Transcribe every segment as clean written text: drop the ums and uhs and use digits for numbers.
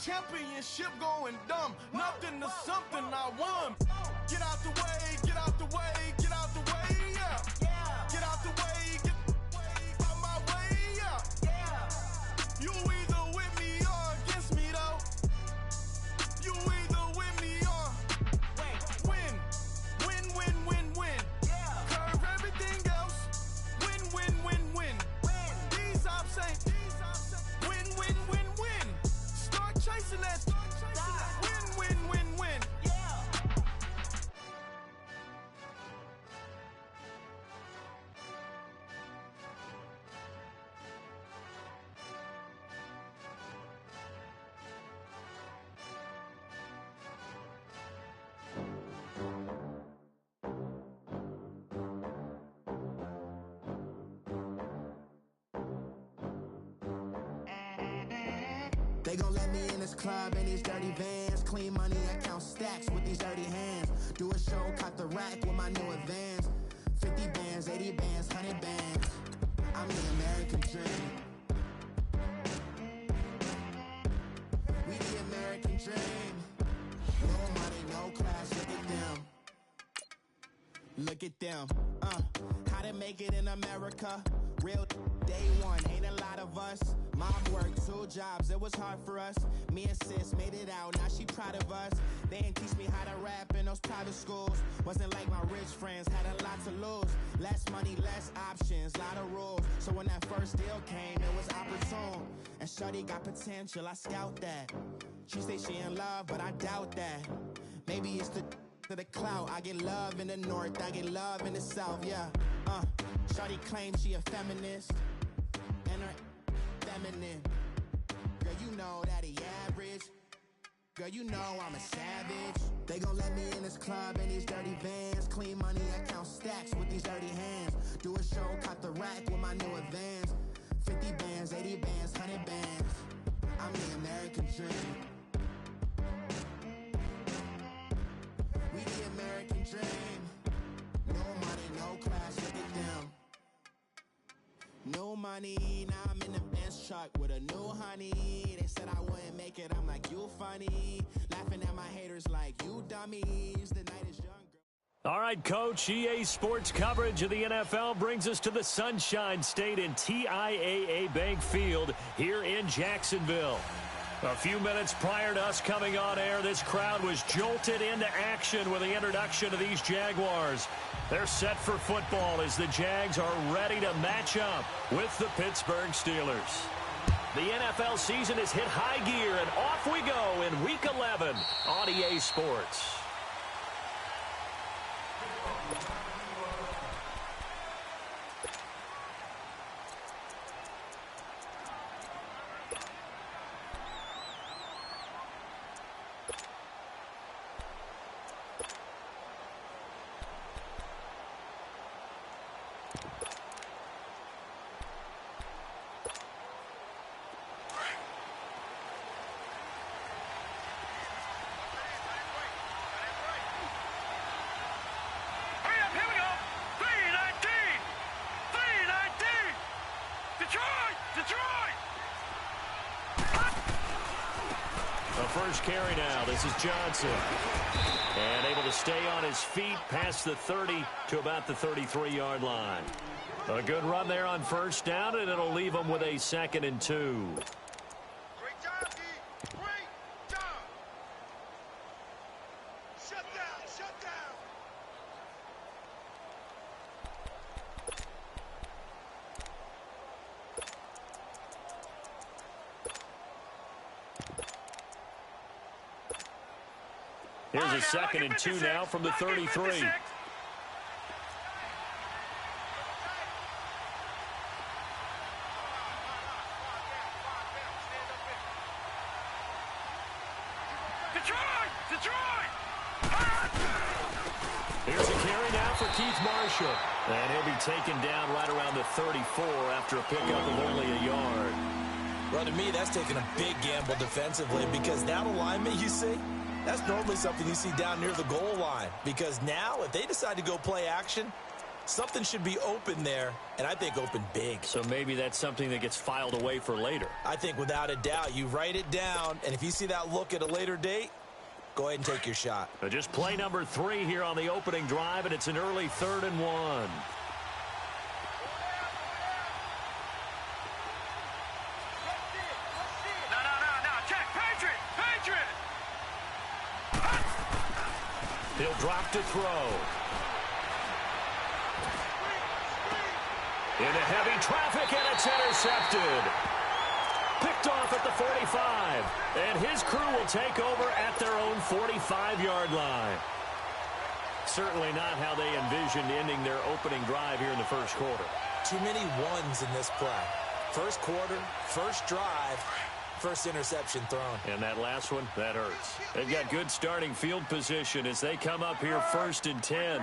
championship going dumb. Nothing to something I won. Get out the way, get out the way, get out the way, yeah. Get out the way, get out my way, yeah. You either with me or against me though. You either with me or win. Win, win, win, win. Curve everything else. Win, win, win, win. These ops ain't win, win, win, win. Start chasing that. Win, win, win, win. They gon' let me in this club in these dirty vans. Clean money, I count stacks with these dirty hands. Do a show, caught the rack with my new advance. 50 bands, 80 bands, 100 bands. I'm the American dream. We the American dream. No money, no class, look at them. Look at them, how to make it in America. Real day one, ain't a lot of us. Mom worked 2 jobs, it was hard for us. Me and sis made it out, now she proud of us. They ain't teach me how to rap in those private schools. Wasn't like my rich friends, had a lot to lose. Less money, less options, lot of rules. So when that first deal came, it was opportune. And shorty got potential, I scout that. She say she in love, but I doubt that. Maybe it's the clout. I get love in the north, I get love in the south, yeah. Shorty claims she a feminist, and her feminine. Girl, you know that he average. Girl, you know I'm a savage. They gon' let me in this club in these dirty vans. Clean money, I count stacks with these dirty hands. Do a show, caught the rack with my new advance. 50 bands, 80 bands, 100 bands. I'm the American dream. We the American dream. No money, no class, look at them. No money, now I'm in the Benz truck with a new honey. They said I wouldn't make it, I'm like, you funny. Laughing at my haters like, you dummies. The night is young, girl. All right, Coach, EA Sports coverage of the NFL brings us to the Sunshine State in TIAA Bank Field here in Jacksonville. A few minutes prior to us coming on air, this crowd was jolted into action with the introduction of these Jaguars. They're set for football as the Jags are ready to match up with the Pittsburgh Steelers. The NFL season has hit high gear, and off we go in Week 11 on EA Sports. First carry now. This is Johnson. And able to stay on his feet past the 30 to about the 33-yard line. A good run there on first down, and it'll leave him with a 2nd and 2. Great job, D. Great job. Shut down, shut down. Here's a 2nd and 2 now from the 33. Here's a carry now for Keith Marshall. And he'll be taken down right around the 34 after a pickup of only a yard. Well, to me, that's taking a big gamble defensively because that alignment, you see, that's normally something you see down near the goal line. Because now, if they decide to go play action, Something should be open there, and I think open big. So maybe that's something that gets filed away for later. I think without a doubt, you write it down, and if you see that look at a later date, go ahead and take your shot. Just play number 3 here on the opening drive, and it's an early 3rd and 1. He'll drop to throw. Into heavy traffic, and it's intercepted. Picked off at the 45. And his crew will take over at their own 45-yard line. Certainly not how they envisioned ending their opening drive here in the first quarter. Too many ones in this play. First quarter, first drive, first interception thrown. And that last one, that hurts. They've got good starting field position as they come up here 1st and 10.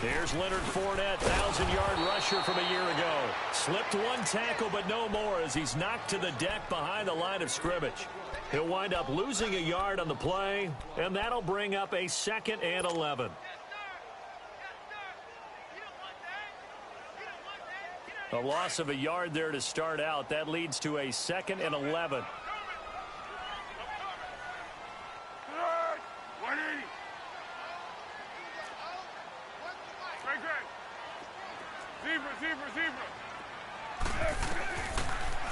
Here's Leonard Fournette, 1,000-yard rusher from a year ago. Slipped one tackle, but no more as he's knocked to the deck behind the line of scrimmage. He'll wind up losing a yard on the play, and that'll bring up a 2nd and 11. A loss of a yard there to start out. That leads to a 2nd and 11.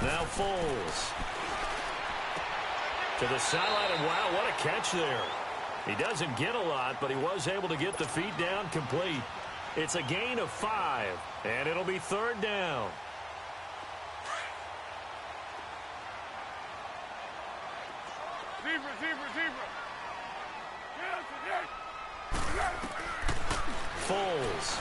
Now Foles. To the sideline, and wow, what a catch there. He doesn't get a lot, but he was able to get the feet down complete. It's a gain of 5, and it'll be 3rd down. Foles.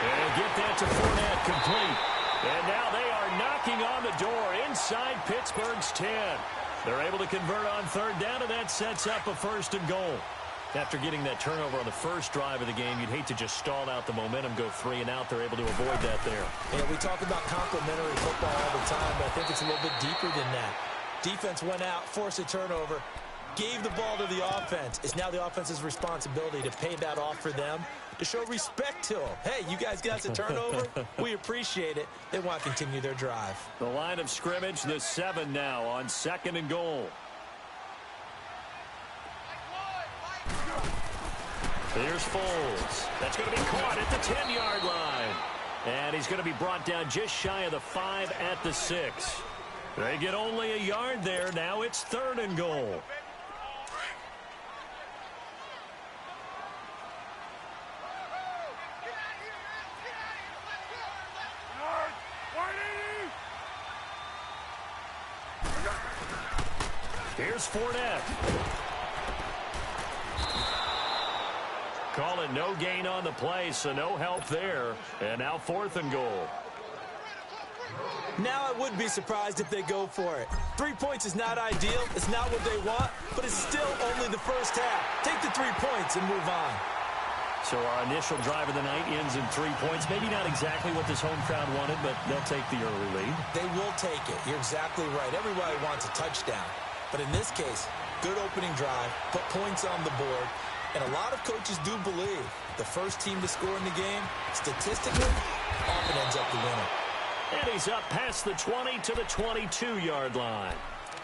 And get that to Fournette, complete. And now they are knocking on the door inside Pittsburgh's 10. They're able to convert on 3rd down, and that sets up a 1st and goal. After getting that turnover on the first drive of the game, you'd hate to just stall out the momentum, go 3 and out. They're able to avoid that there. Yeah, we talk about complementary football all the time, but I think it's a little bit deeper than that. Defense went out, forced a turnover, gave the ball to the offense. It's now the offense's responsibility to pay that off for them, to show respect to them. Hey, you guys got us a turnover. We appreciate it. They want to continue their drive. The line of scrimmage, the 7 now on 2nd and goal. Here's Foles. That's going to be caught at the 10-yard line. And he's going to be brought down just shy of the 5 at the 6. They get only a yard there. Now it's 3rd and goal. Here's Fournette. Call it no gain on the play, so no help there. And now 4th and goal. Now I would be surprised if they go for it. 3 points is not ideal. It's not what they want, but it's still only the first half. Take the 3 points and move on. So our initial drive of the night ends in 3 points. Maybe not exactly what this home crowd wanted, but they'll take the early lead. They will take it. You're exactly right. Everybody wants a touchdown. But in this case, good opening drive, put points on the board, and a lot of coaches do believe the first team to score in the game, statistically, often ends up the winner. And he's up past the 20 to the 22-yard line.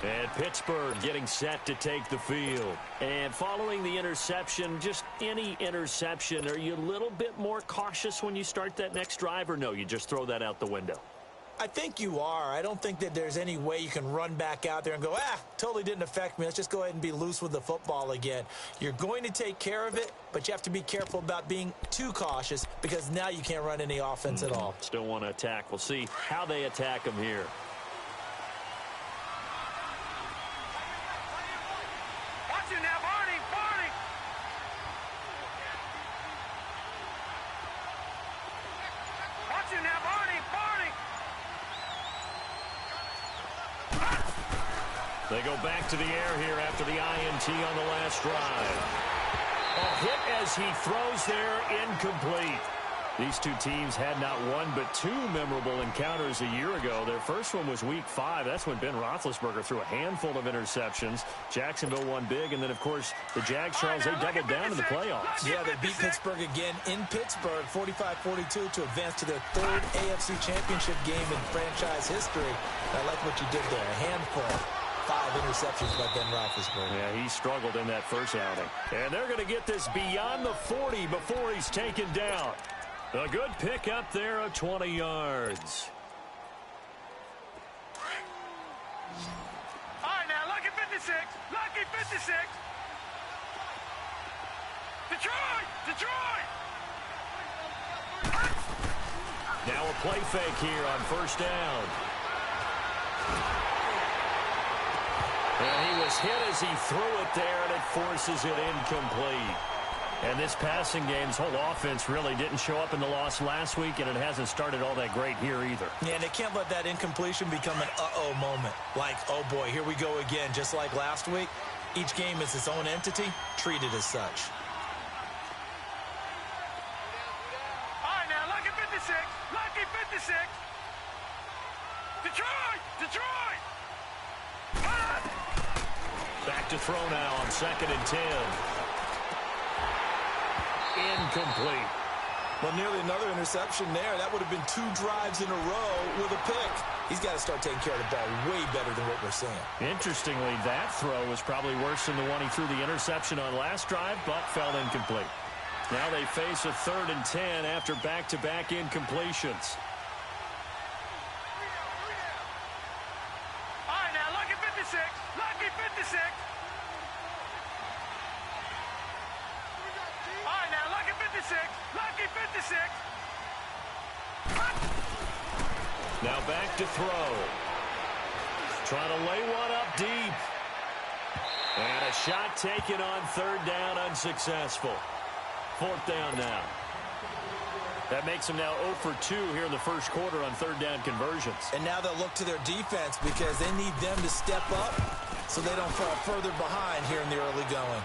And Pittsburgh getting set to take the field. And following the interception, just any interception, are you a little bit more cautious when you start that next drive, or no, you just throw that out the window? I think you are. I don't think that there's any way you can run back out there and go, totally didn't affect me. Let's just go ahead and be loose with the football again. You're going to take care of it, but you have to be careful about being too cautious because now you can't run any offense at all. Still want to attack. We'll see how they attack them here. Watch it now, Barney, Barney. Watch it now, Barney, Barney. They go back to the air here after the INT on the last drive. A hit as he throws there, incomplete. These two teams had not one but two memorable encounters a year ago. Their first one was Week 5. That's when Ben Roethlisberger threw a handful of interceptions. Jacksonville won big, and then, of course, the Jags, Charles, they doubled down in the playoffs. Yeah, they beat Pittsburgh again in Pittsburgh, 45-42, to advance to their third AFC Championship game in franchise history. I like what you did there, a handful. 5 interceptions by Ben Roethlisberger. Yeah, he struggled in that first outing. And they're going to get this beyond the 40 before he's taken down. A good pick up there of 20 yards. All right, now, lucky 56. Lucky 56. Detroit! Now a play fake here on first down. And he was hit as he threw it there, and it forces it incomplete. And this passing game's whole offense really didn't show up in the loss last week, and it hasn't started all that great here either. Yeah, and they can't let that incompletion become an uh-oh moment. Like, oh boy, here we go again. Just like last week, each game is its own entity, treated as such. All right, now, lucky 56. Lucky 56. Detroit! Back to throw now on 2nd and 10. Incomplete. Well, nearly another interception there. That would have been 2 drives in a row with a pick. He's got to start taking care of the ball way better than what we're seeing. Interestingly, that throw was probably worse than the one he threw the interception on last drive, but fell incomplete. Now they face a 3rd and 10 after back-to-back incompletions. All right, now, lucky 56. Lucky 56. All right, now, lucky 56. Lucky 56. Now back to throw. Trying to lay one up deep. And a shot taken on 3rd down, unsuccessful. 4th down now. That makes them now 0 for 2 here in the first quarter on 3rd down conversions. And now they'll look to their defense because they need them to step up so they don't fall further behind here in the early going.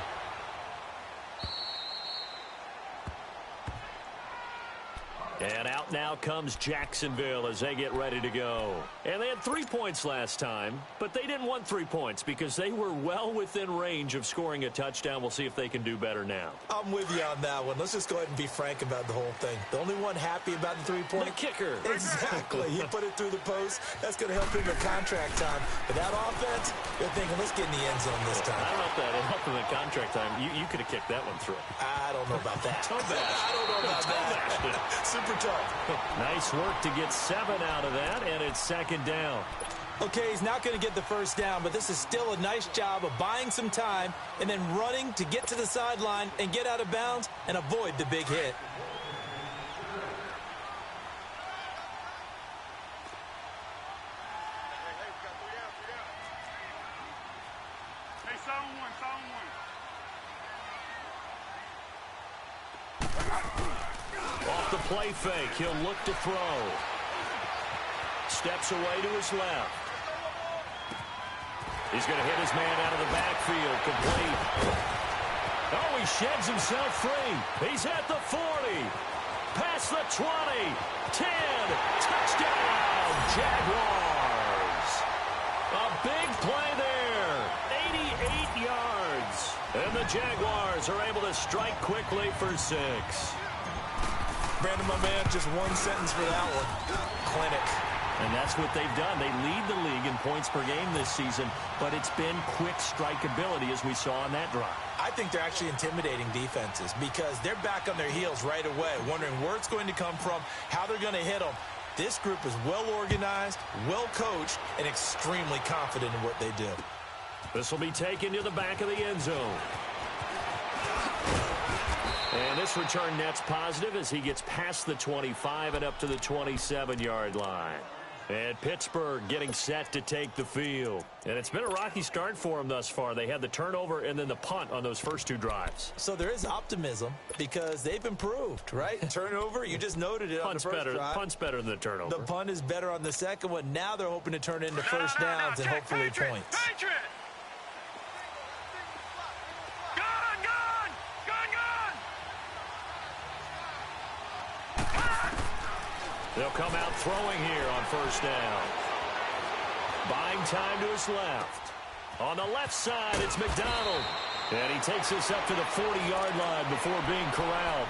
And out now comes Jacksonville as they get ready to go. And they had 3 points last time, but they didn't want 3 points because they were well within range of scoring a touchdown. We'll see if they can do better now. I'm with you on that one. Let's just go ahead and be frank about the whole thing. The only one happy about the 3-point. The kicker. Exactly. He put it through the post. That's going to help him in contract time. But that offense, they're thinking, let's get in the end zone this time. I don't know if that helped him in contract time. You could have kicked that one through. I don't know about that. Toe bash. I don't know about that. Super tough. Nice work to get 7 out of that, and it's 2nd down. Okay, he's not going to get the first down, but this is still a nice job of buying some time and then running to get to the sideline and get out of bounds and avoid the big hit. Hey, 7-1. Off the play fake, he'll look to throw. Steps away to his left. He's going to hit his man out of the backfield, complete. Oh, he sheds himself free. He's at the 40. Past the 20. 10. Touchdown, Jaguars. A big play there. 88 yards. And the Jaguars are able to strike quickly for 6. Brandon, my man, just one sentence for that one. Clinic. And that's what they've done. They lead the league in points per game this season, but it's been quick strikeability as we saw on that drive. I think they're actually intimidating defenses because they're back on their heels right away, wondering where it's going to come from, how they're going to hit them. This group is well organized, well coached, and extremely confident in what they do. This will be taken to the back of the end zone. And this return net's positive as he gets past the 25 and up to the 27-yard line. And Pittsburgh getting set to take the field. And it's been a rocky start for them thus far. They had the turnover and then the punt on those first 2 drives. So there is optimism because they've improved, right? Turnover, you just noted it on the first drive. Punt's better than the turnover. The punt is better on the second one. Now they're hoping to turn into first downs and hopefully points. Patriot! Gone! They'll come out throwing here on first down. Buying time to his left. On the left side, it's McDonald. And he takes us up to the 40-yard line before being corralled.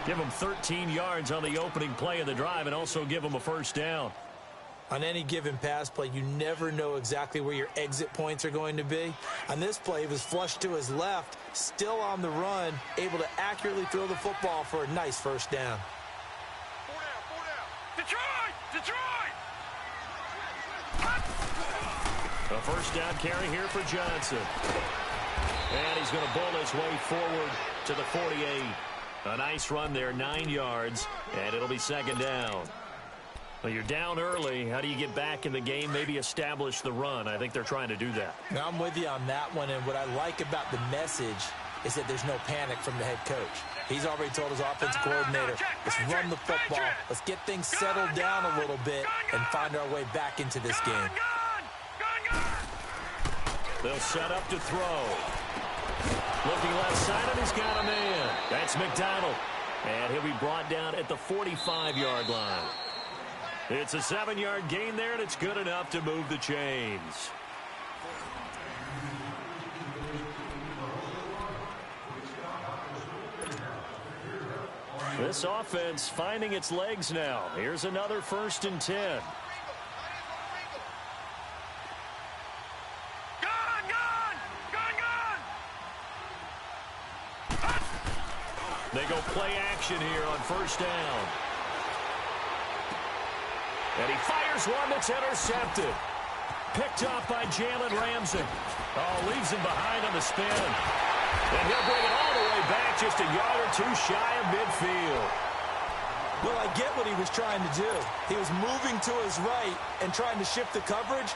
Give him 13 yards on the opening play of the drive and also give him a first down. On any given pass play, you never know exactly where your exit points are going to be. On this play, he was flushed to his left, still on the run, able to accurately throw the football for a nice first down. Detroit! A first down carry here for Johnson. And he's going to bull his way forward to the 48. A nice run there, 9 yards, and it'll be second down. Well, you're down early. How do you get back in the game, maybe establish the run? I think they're trying to do that. Now, I'm with you on that one, and what I like about the message is that there's no panic from the head coach. He's already told his offensive coordinator, let's run the football, let's get things settled down a little bit and find our way back into this game. They'll set up to throw. Looking left side, and he's got a man. That's McDonald. And he'll be brought down at the 45-yard line. It's a 7-yard gain there, and it's good enough to move the chains. This offense finding its legs now. Here's another 1st and 10. They go play action here on first down. And he fires one that's intercepted. Picked off by Jalen Ramsey. Oh, leaves him behind on the spin. And he'll bring it all the way back just a yard or two shy of midfield. Well, I get what he was trying to do. He was moving to his right and trying to shift the coverage,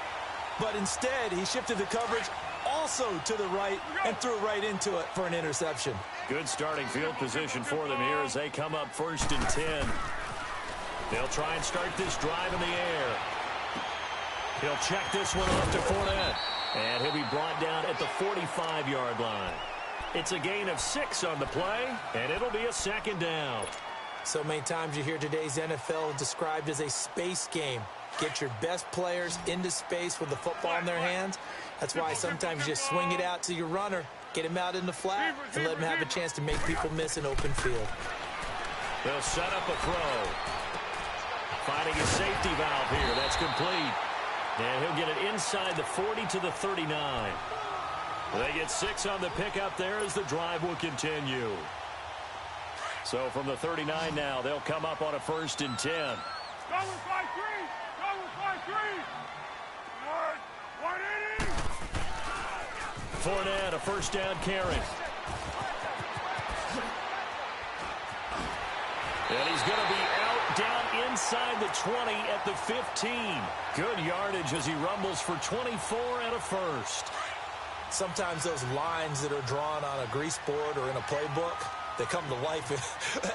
but instead he shifted the coverage also to the right and threw right into it for an interception. Good starting field position for them here as they come up 1st and 10. They'll try and start this drive in the air. He'll check this one off to Fournette. And he'll be brought down at the 45-yard line. It's a gain of 6 on the play, and it'll be a second down. So many times you hear today's NFL described as a space game. Get your best players into space with the football in their hands. That's why sometimes you just swing it out to your runner, get him out in the flat, and let him have a chance to make people miss an open field. They'll set up a throw. Finding a safety valve here. That's complete. And he'll get it inside the 40 to the 39. They get 6 on the pickup there as the drive will continue. So from the 39 now, they'll come up on a 1st and 10. Go with 5-3. Go with 5-3. 180. Fournette, a first down carry. And he's going to be out down inside the 20 at the 15. Good yardage as he rumbles for 24 and a first. Sometimes those lines that are drawn on a grease board or in a playbook, they come to life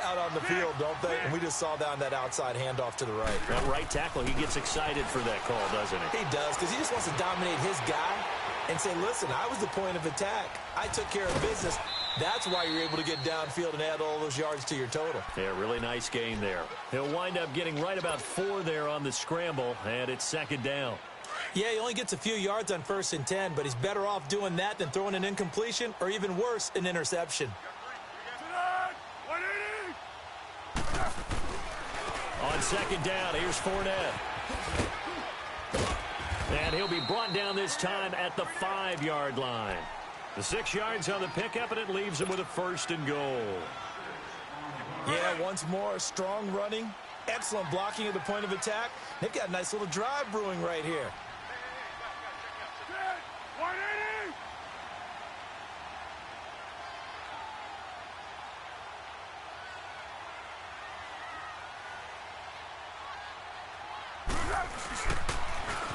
out on the field, don't they? And we just saw down that outside handoff to the right. That right tackle, he gets excited for that call, doesn't he? He does, because he just wants to dominate his guy and say, listen, I was the point of attack. I took care of business. That's why you're able to get downfield and add all those yards to your total. Yeah, really nice gain there. He'll wind up getting right about 4 there on the scramble, and it's second down. Yeah, he only gets a few yards on 1st and 10, but he's better off doing that than throwing an incompletion or even worse, an interception. On second down, here's Fournette. And he'll be brought down this time at the 5-yard line. The 6 yards on the pickup, and it leaves him with a 1st and goal. Yeah, once more, strong running, excellent blocking at the point of attack. They've got a nice little drive brewing right here. 180.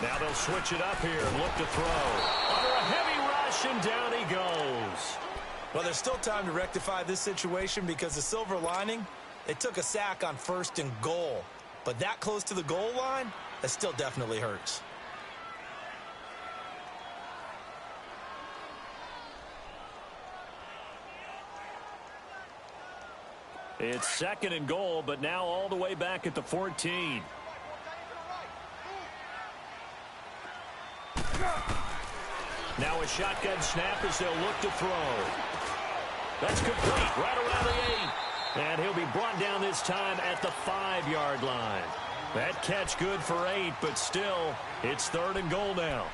Now they'll switch it up here and look to throw. Under a heavy rush, and down he goes. Well, there's still time to rectify this situation because the silver lining, they took a sack on 1st and goal. But that close to the goal line, that still definitely hurts. It's 2nd and goal, but now all the way back at the 14. Now a shotgun snap as they'll look to throw. That's complete right around the 8. And he'll be brought down this time at the 5-yard line. That catch good for 8, but still, it's 3rd and goal now.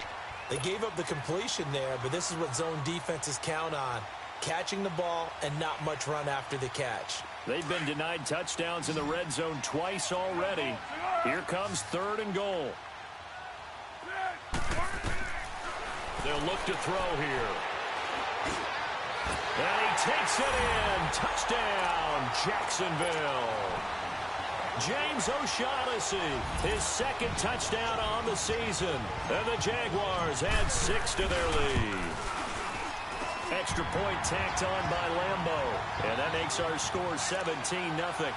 They gave up the completion there, but this is what zone defenses count on. Catching the ball and not much run after the catch. They've been denied touchdowns in the red zone twice already. Here comes 3rd and goal. They'll look to throw here. And he takes it in. Touchdown, Jacksonville. James O'Shaughnessy, his 2nd touchdown on the season. And the Jaguars add 6 to their lead. Extra point tacked on by Lambeau. And that makes our score 17-0.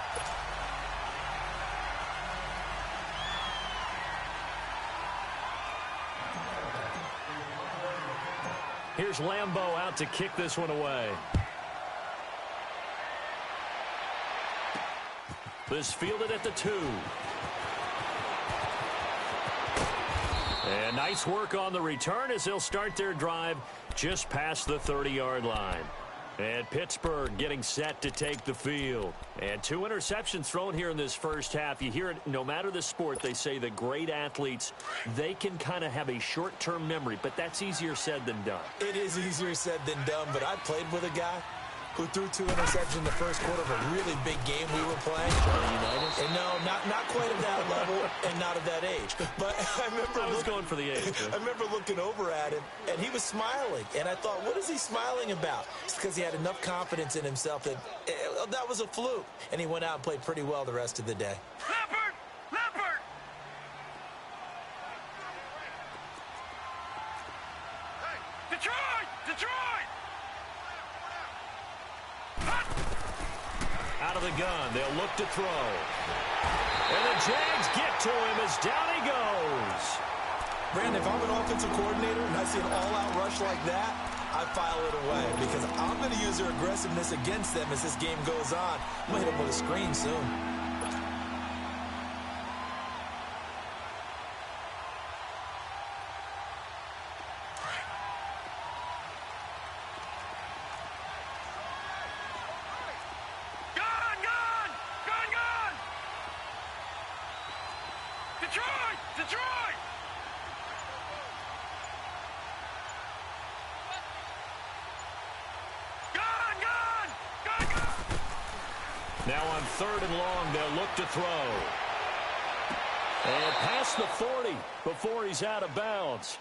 Here's Lambeau out to kick this one away. This fielded at the 2. And nice work on the return as they'll start their drive just past the 30-yard line. And Pittsburgh getting set to take the field. And 2 interceptions thrown here in this first half. You hear it, no matter the sport, they say the great athletes, they can kind of have a short-term memory, but that's easier said than done. It is easier said than done, but I played with a guy who threw 2 interceptions in the first quarter of a really big game we were playing. And no, not quite at that level and not at that age. But I was going for the age. I remember looking over at him, and he was smiling. And I thought, what is he smiling about? It's because he had enough confidence in himself that that was a fluke. And he went out and played pretty well the rest of the day. Leopard! Leopard! Hey, Detroit! Detroit! Out of the gun, they'll look to throw. And the Jags get to him as down he goes. Brandon, if I'm an offensive coordinator and I see an all-out rush like that, I file it away because I'm going to use their aggressiveness against them as this game goes on. I'm going to hit them with a screen soon. Detroit! Detroit! Gone! Gone! Gone! Gone! Now on 3rd and long, they'll look to throw. And past the 40 before he's out of bounds.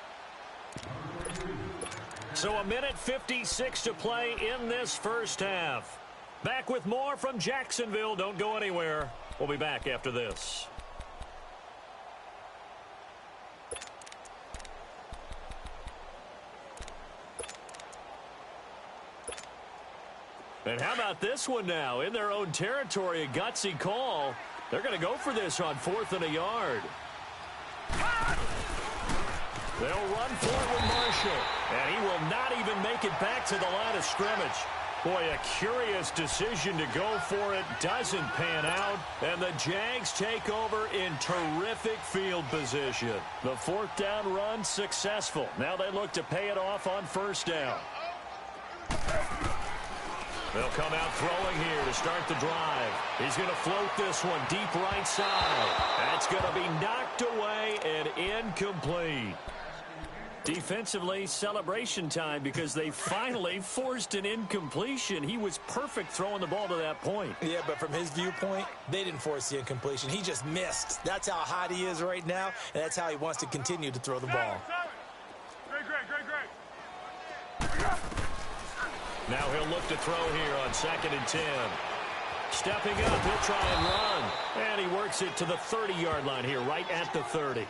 So 1:56 to play in this first half. Back with more from Jacksonville. Don't go anywhere. We'll be back after this. And how about this one now? In their own territory, a gutsy call. They're going to go for this on 4th and a yard. They'll run for it with Marshall. And he will not even make it back to the line of scrimmage. Boy, a curious decision to go for it. Doesn't pan out. And the Jags take over in terrific field position. The 4th down run successful. Now they look to pay it off on 1st down. They'll come out throwing here to start the drive. He's going to float this one deep right side. That's going to be knocked away and incomplete. Defensively, celebration time because they finally forced an incompletion. He was perfect throwing the ball to that point. Yeah, but from his viewpoint, they didn't force the incompletion. He just missed. That's how hot he is right now, and that's how he wants to continue to throw the ball. Great. Now he'll look to throw here on 2nd and 10. Stepping up, he'll try and run. And he works it to the 30-yard line here, right at the 30.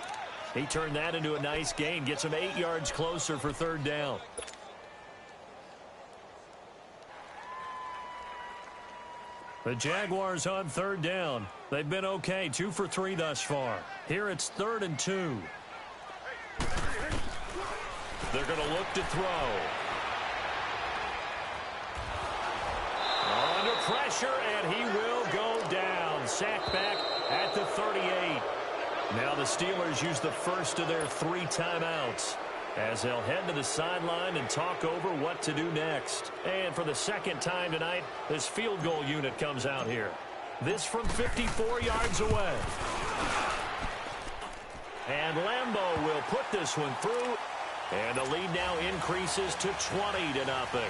He turned that into a nice gain, gets him 8 yards closer for 3rd down. The Jaguars on 3rd down. They've been okay, 2 for 3 thus far. Here it's 3rd and 2. They're going to look to throw. Under pressure, and he will go down. Sacked back at the 38. Now the Steelers use the first of their 3 timeouts as they'll head to the sideline and talk over what to do next. And for the second time tonight, this field goal unit comes out here. This from 54 yards away. And Lambeau will put this one through. And the lead now increases to 20-0.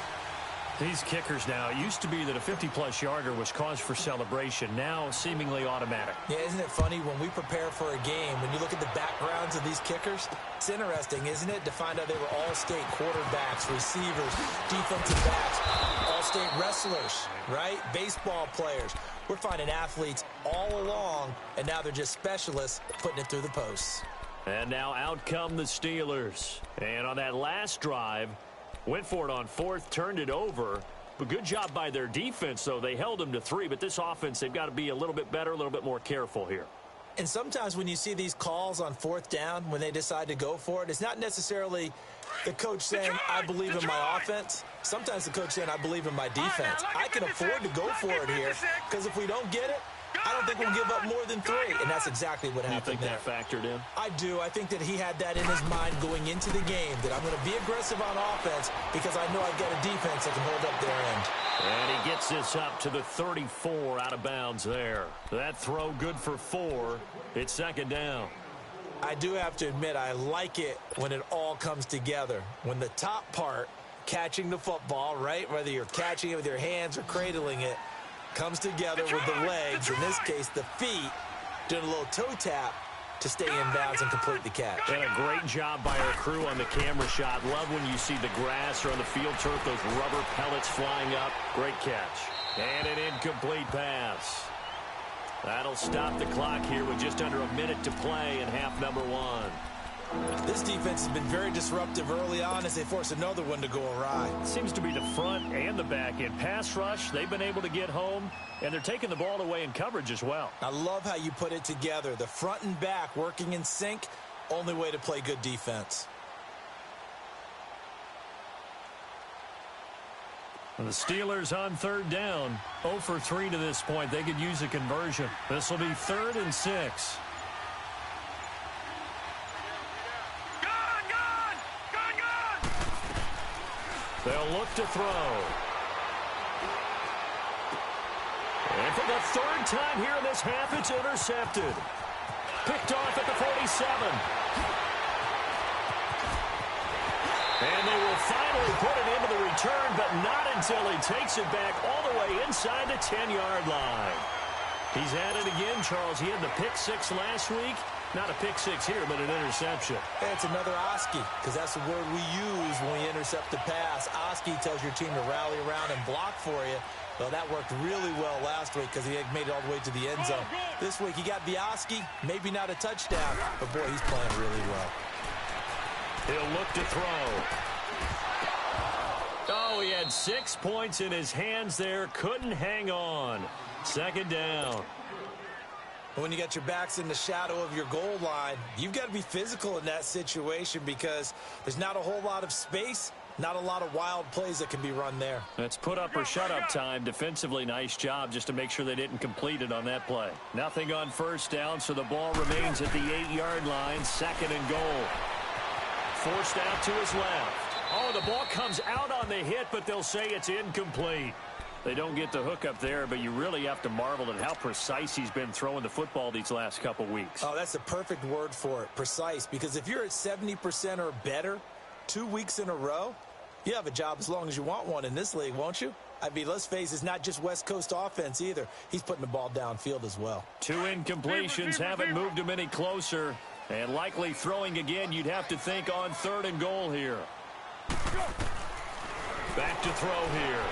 These kickers now, it used to be that a 50-plus yarder was cause for celebration. Now seemingly automatic. Yeah, isn't it funny when we prepare for a game, when you look at the backgrounds of these kickers, it's interesting, isn't it, to find out they were all-state quarterbacks, receivers, defensive backs, all-state wrestlers, right? Baseball players. We're finding athletes all along, and now they're just specialists putting it through the posts. And now out come the Steelers. And on that last drive, went for it on 4th, turned it over. But good job by their defense, though. They held them to 3, but this offense, they've got to be a little bit better, a little bit more careful here. And sometimes when you see these calls on 4th down, when they decide to go for it, it's not necessarily the coach saying, I believe in my offense. Sometimes the coach saying, I believe in my defense. I can afford to go for it here, because if we don't get it, I don't think we'll give up more than 3, and that's exactly what happened there. You think that factored in? I do. I think that he had that in his mind going into the game, that I'm going to be aggressive on offense because I know I've got a defense that can hold up their end. And he gets this up to the 34 out of bounds there. That throw good for 4. It's 2nd down. I do have to admit, I like it when it all comes together. When the top part, catching the football, right, whether you're catching it with your hands or cradling it, comes together with the legs, in this case the feet, doing a little toe tap to stay in bounds and complete the catch. And a great job by our crew on the camera shot. Love when you see the grass or on the field turf, those rubber pellets flying up. Great catch. And an incomplete pass. That'll stop the clock here with just under a minute to play in half number 1. This defense has been very disruptive early on as they force another one to go awry. Seems to be the front and the back end. Pass rush, they've been able to get home, and they're taking the ball away in coverage as well. I love how you put it together. The front and back working in sync, only way to play good defense. The Steelers on 3rd down. 0 for 3 to this point. They could use a conversion. This will be 3rd and 6. They'll look to throw. And for the 3rd time here in this half, it's intercepted. Picked off at the 47. And they will finally put it into the return, but not until he takes it back all the way inside the 10-yard line. He's at it again, Charles. He had the pick 6 last week. Not a pick 6 here, but an interception. It's another Oski, because that's the word we use when we intercept the pass. Oski tells your team to rally around and block for you. Well, that worked really well last week because he had made it all the way to the end zone. This week he got the Oski, maybe not a touchdown, but boy, he's playing really well. He'll look to throw. Oh, he had 6 points in his hands there. Couldn't hang on. 2nd down. When you got your backs in the shadow of your goal line, you've got to be physical in that situation because there's not a whole lot of space, not a lot of wild plays that can be run there. That's put up or shut up time. Defensively, nice job just to make sure they didn't complete it on that play. Nothing on 1st down, so the ball remains at the 8-yard line. 2nd and goal. Forced out to his left. Oh, the ball comes out on the hit, but they'll say it's incomplete. They don't get the hook up there, but you really have to marvel at how precise he's been throwing the football these last couple weeks. Oh, that's the perfect word for it, precise, because if you're at 70% or better 2 weeks in a row, you have a job as long as you want one in this league, won't you? I mean, let's face it, it's not just West Coast offense either. He's putting the ball downfield as well. 2 incompletions haven't moved him any closer, and likely throwing again, you'd have to think on 3rd and goal here. Back to throw here.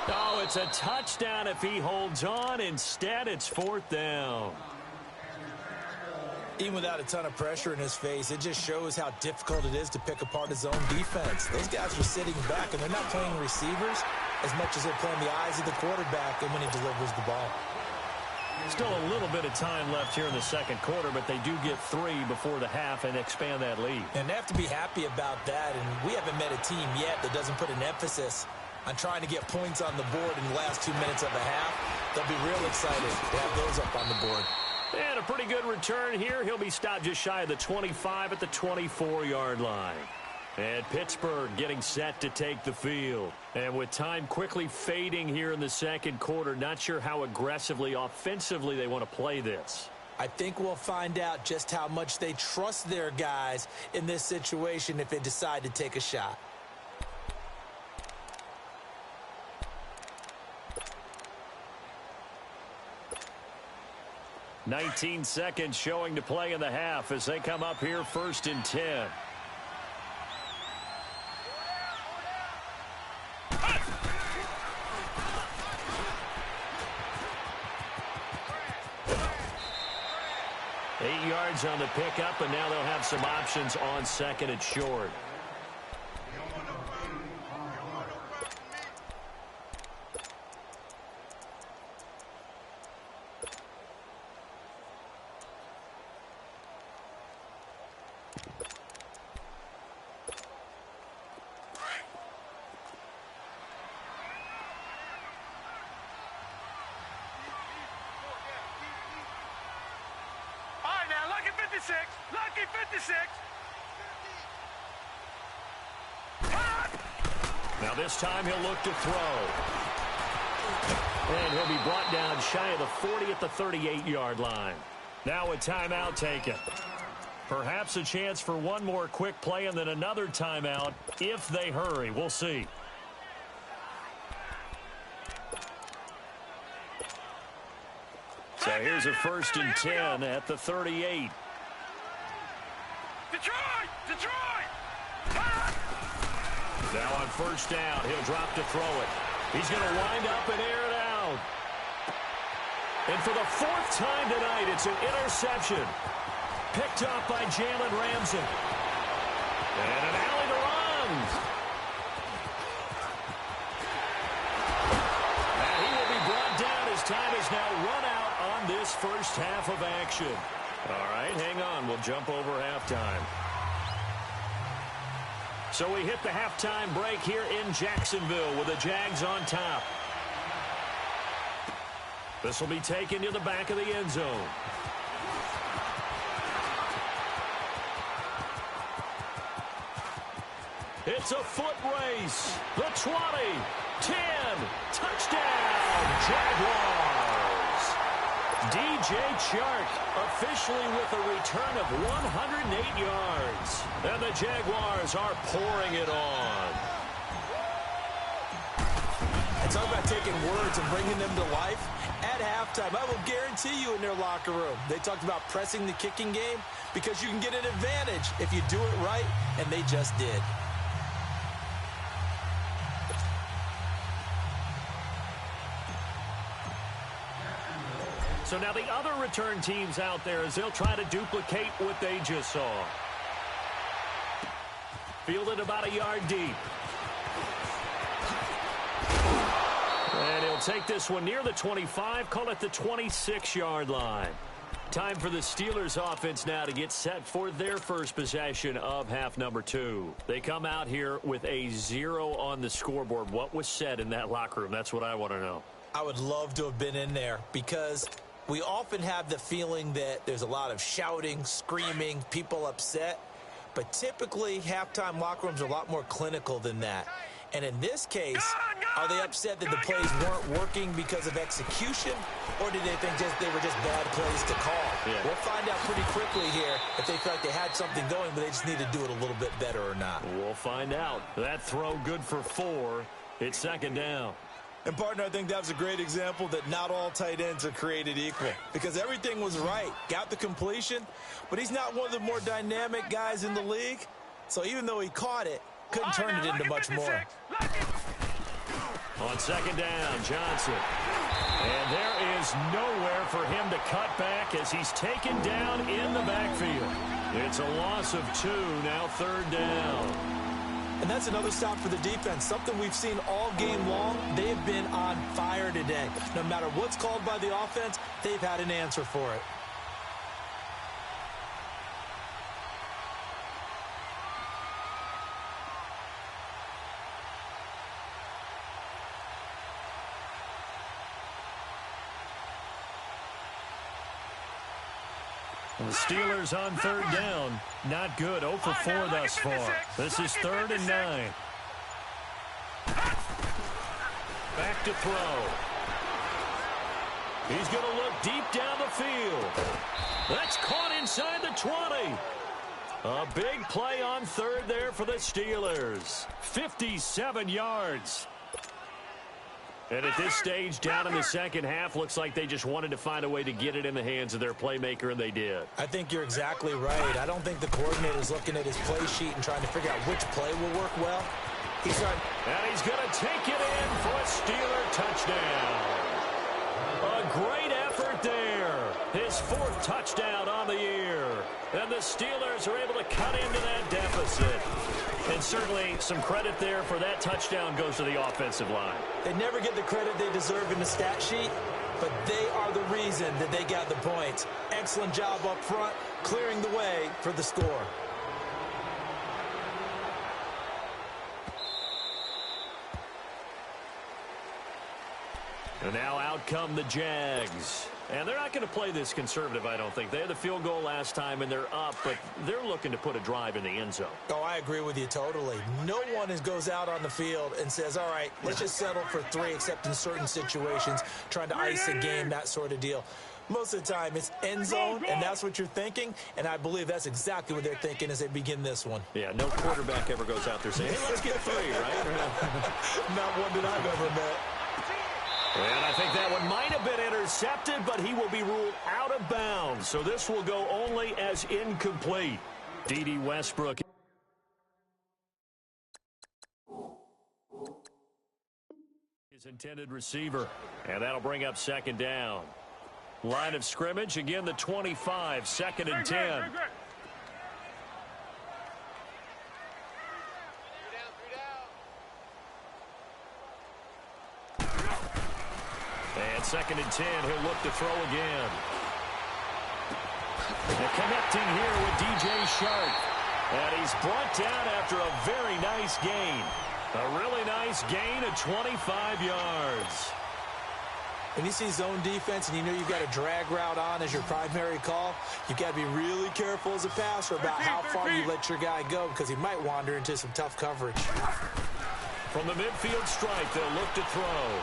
Oh, it's a touchdown if he holds on. Instead, it's 4th down. Even without a ton of pressure in his face, it just shows how difficult it is to pick apart his own defense. Those guys are sitting back, and they're not playing receivers as much as they're playing the eyes of the quarterback and when he delivers the ball. Still a little bit of time left here in the second quarter, but they do get 3 before the half and expand that lead. And they have to be happy about that, and we haven't met a team yet that doesn't put an emphasis on trying to get points on the board in the last 2 minutes of the half. They'll be real excited to have those up on the board. And a pretty good return here. He'll be stopped just shy of the 25 at the 24-yard line. And Pittsburgh getting set to take the field. And with time quickly fading here in the second quarter, not sure how aggressively, offensively they want to play this. I think we'll find out just how much they trust their guys in this situation if they decide to take a shot. "19 seconds showing to play in the half as they come up here 1st and 10. On the pickup, and now they'll have some options on 2nd and short. Lucky 56. Now this time he'll look to throw. And he'll be brought down shy of the 40 at the 38-yard line. Now a timeout taken. Perhaps a chance for one more quick play and then another timeout if they hurry. We'll see. So here's a 1st and 10 at the 38. Detroit! Now on 1st down, he'll drop to throw it. He's going to wind up and air it out. And for the 4th time tonight, it's an interception. Picked up by Jalen Ramsey. And an alley to runs. And he will be brought down as time is now run out on this first half of action. All right, hang on. We'll jump over halftime. So we hit the halftime break here in Jacksonville with the Jags on top. This will be taken to the back of the end zone. It's a foot race. The 20, 10, touchdown, Jaguars. DJ Chark officially with a return of 108 yards. And the Jaguars are pouring it on. And talk about taking words and bringing them to life. At halftime, I will guarantee you in their locker room, they talked about pressing the kicking game because you can get an advantage if you do it right, and they just did. So now the other return teams out there as they'll try to duplicate what they just saw. Fielded about a yard deep. And he'll take this one near the 25, call it the 26-yard line. Time for the Steelers offense now to get set for their first possession of half number 2. They come out here with a 0 on the scoreboard. What was said in that locker room? That's what I want to know. I would love to have been in there because we often have the feeling that there's a lot of shouting, screaming, people upset. But typically, halftime locker rooms are a lot more clinical than that. And in this case, are they upset that the plays weren't working because of execution, or did they think they were just bad plays to call? Yeah. We'll find out pretty quickly here if they feel like they had something going, but they just need to do it a little bit better or not. We'll find out. That throw good for 4. It's 2nd down. And, partner, I think that was a great example that not all tight ends are created equal because everything was right. Got the completion, but he's not one of the more dynamic guys in the league. So even though he caught it, couldn't turn it into much more. On 2nd down, Johnson. And there is nowhere for him to cut back as he's taken down in the backfield. It's a loss of 2, now 3rd down. And that's another stop for the defense, something we've seen all game long. They've been on fire today. No matter what's called by the offense, they've had an answer for it. The Steelers on third down. Not good. 0 for 4 thus far. This is 3rd and 9. Back to throw. He's going to look deep down the field. That's caught inside the 20. A big play on third there for the Steelers. 57 yards. And at this stage, down in the second half, looks like they just wanted to find a way to get it in the hands of their playmaker, and they did. I think you're exactly right. I don't think the coordinator's looking at his play sheet and trying to figure out which play will work well. And he's going to take it in for a Steeler touchdown. A great effort there. His 4th touchdown on the year. And the Steelers are able to cut into that deficit. And certainly some credit there for that touchdown goes to the offensive line. They never get the credit they deserve in the stat sheet, but they are the reason that they got the points. Excellent job up front, clearing the way for the score. And now out come the Jags. And they're not going to play this conservative, I don't think. They had the field goal last time, and they're up, but they're looking to put a drive in the end zone. Oh, I agree with you totally. No one goes out on the field and says, all right, let's just settle for 3, except in certain situations, trying to ice a game, that sort of deal. Most of the time, it's end zone, and that's what you're thinking, and I believe that's exactly what they're thinking as they begin this one. Yeah, no quarterback ever goes out there saying, hey, let's get 3, right? Not one that I've ever met. And I think that one might have been intercepted, but he will be ruled out of bounds. So this will go only as incomplete. D.D. Westbrook. His intended receiver. And that'll bring up 2nd down. Line of scrimmage, again the 25, 2nd and 10. And 2nd and 10, he'll look to throw again. And connecting here with DJ Shark. And he's brought down after a very nice gain. A really nice gain of 25 yards. When you see zone defense and you know you've got a drag route on as your primary call, you've got to be really careful as a passer about how far you let your guy go because he might wander into some tough coverage. From the midfield stripe, they'll look to throw.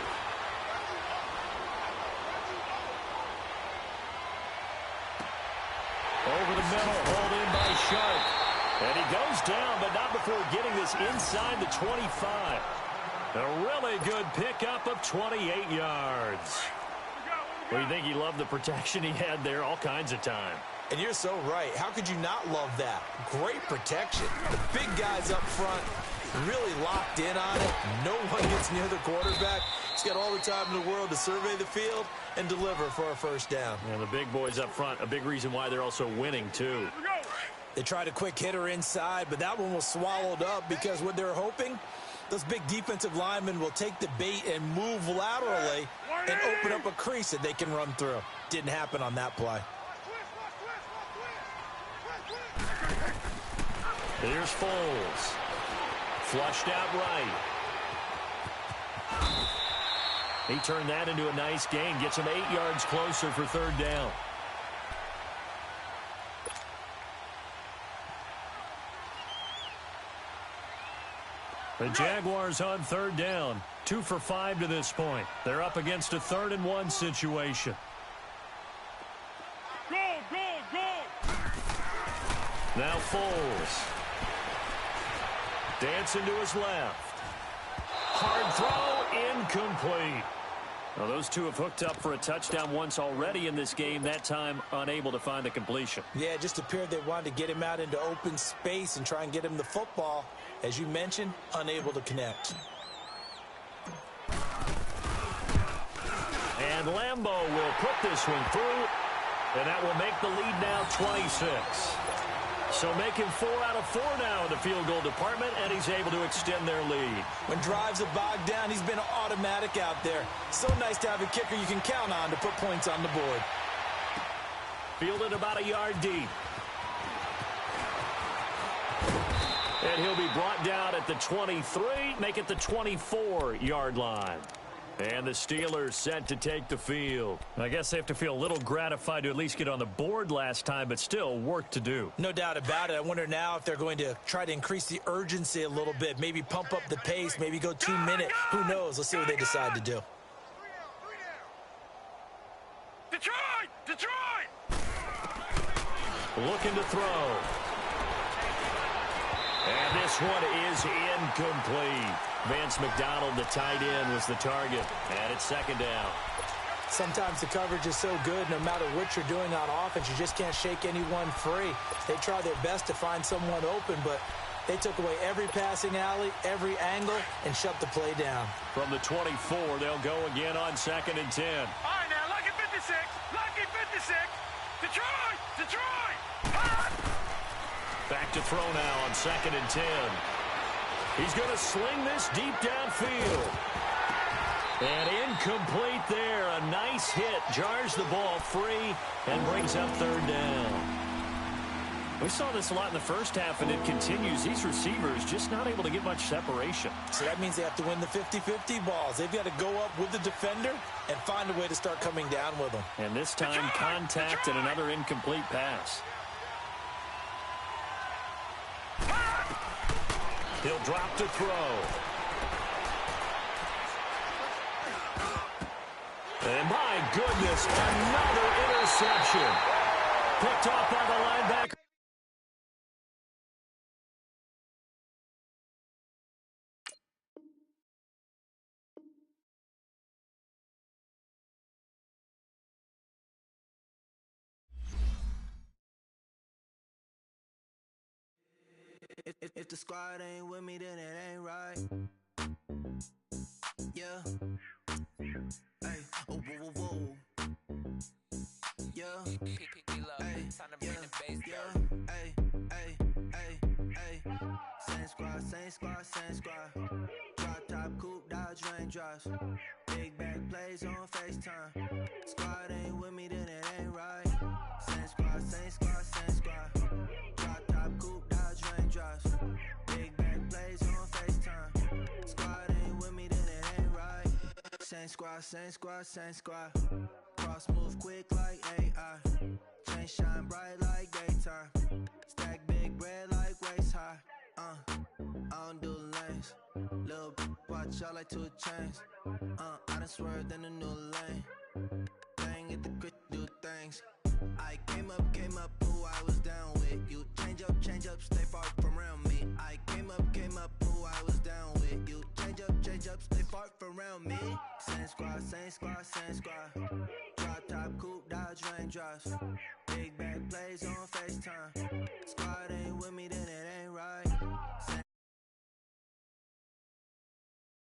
Over the middle, hauled in by Sharp. And he goes down, but not before getting this inside the 25. A really good pickup of 28 yards. Well, you think he loved the protection he had there all kinds of time. And you're so right. How could you not love that? Great protection. The big guys up front really locked in on it. No one gets near the quarterback. He's got all the time in the world to survey the field and deliver for a 1st down. And the big boys up front, a big reason why they're also winning, too. They tried a quick hitter inside, but that one was swallowed up because what they're hoping, those big defensive linemen will take the bait and move laterally and open up a crease that they can run through. Didn't happen on that play. Here's Foles. Flushed out right. He turned that into a nice gain. Gets him 8 yards closer for 3rd down. The Jaguars on 3rd down. 2 for 5 to this point. They're up against a 3rd and 1 situation. Go, go, go! Now Foles. Dancing to his left. Hard throw, incomplete. Well, those two have hooked up for a touchdown once already in this game, that time unable to find the completion. Yeah, it just appeared they wanted to get him out into open space and try and get him the football. As you mentioned, unable to connect. And Lambeau will put this one through, and that will make the lead now 26. So making 4 out of 4 now in the field goal department, and he's able to extend their lead. When drives are bogged down, he's been automatic out there. So nice to have a kicker you can count on to put points on the board. Fielded about a yard deep. And he'll be brought down at the 23, make it the 24-yard line. And the Steelers set to take the field. I guess they have to feel a little gratified to at least get on the board last time, but still work to do. No doubt about it. I wonder now if they're going to try to increase the urgency a little bit, maybe pump up the pace, maybe go 2 minute. Who knows? Let's see what they decide to do. Detroit! Detroit! Looking to throw. And this one is incomplete. Vance McDonald, the tight end, was the target. And it's second down. Sometimes the coverage is so good, no matter what you're doing on offense, you just can't shake anyone free. They try their best to find someone open, but they took away every passing alley, every angle, and shut the play down. From the 24, they'll go again on 2nd and 10. All right, now, lucky 56. Lucky 56. Detroit! Detroit! Hot! Back to throw now on 2nd and 10. He's going to sling this deep downfield. And incomplete there. A nice hit. Jars the ball free and brings up 3rd down. We saw this a lot in the first half, and it continues. These receivers just not able to get much separation. So that means they have to win the 50-50 balls. They've got to go up with the defender and find a way to start coming down with them. And this time, contact and another incomplete pass. He'll drop to throw. And my goodness, another interception. Picked off by the linebacker. If the squad ain't with me, then it ain't right. Yeah. Hey, oh, whoa, whoa, whoa. Yeah. Hey, yeah. Hey, hey, hey, hey. Same squad, same squad, same squad. Drop top, coupe, Dodge raindrops. Big back plays on FaceTime. Squad ain't with me, then it ain't right. Same squad, same squad, same squad. Drop top, coupe, Dodge raindrops. Big back plays on FaceTime. Squad ain't with me, then it ain't right. Same squad, same squad, same squad. Cross move quick like AI. Chain shine bright like daytime. Stack big bread like waist high. I don't do lanes. Lil' watch out like 2 chains. I done swerved in a new lane. Bang at the crit, do things. I came up, who I was down with. You change up, stay far from around me. I came up, who I was down with. You change up, stay far from around me. Same squad, same squad, same squad. Drop top, coupe, Dodge raindrops. Big back plays on FaceTime.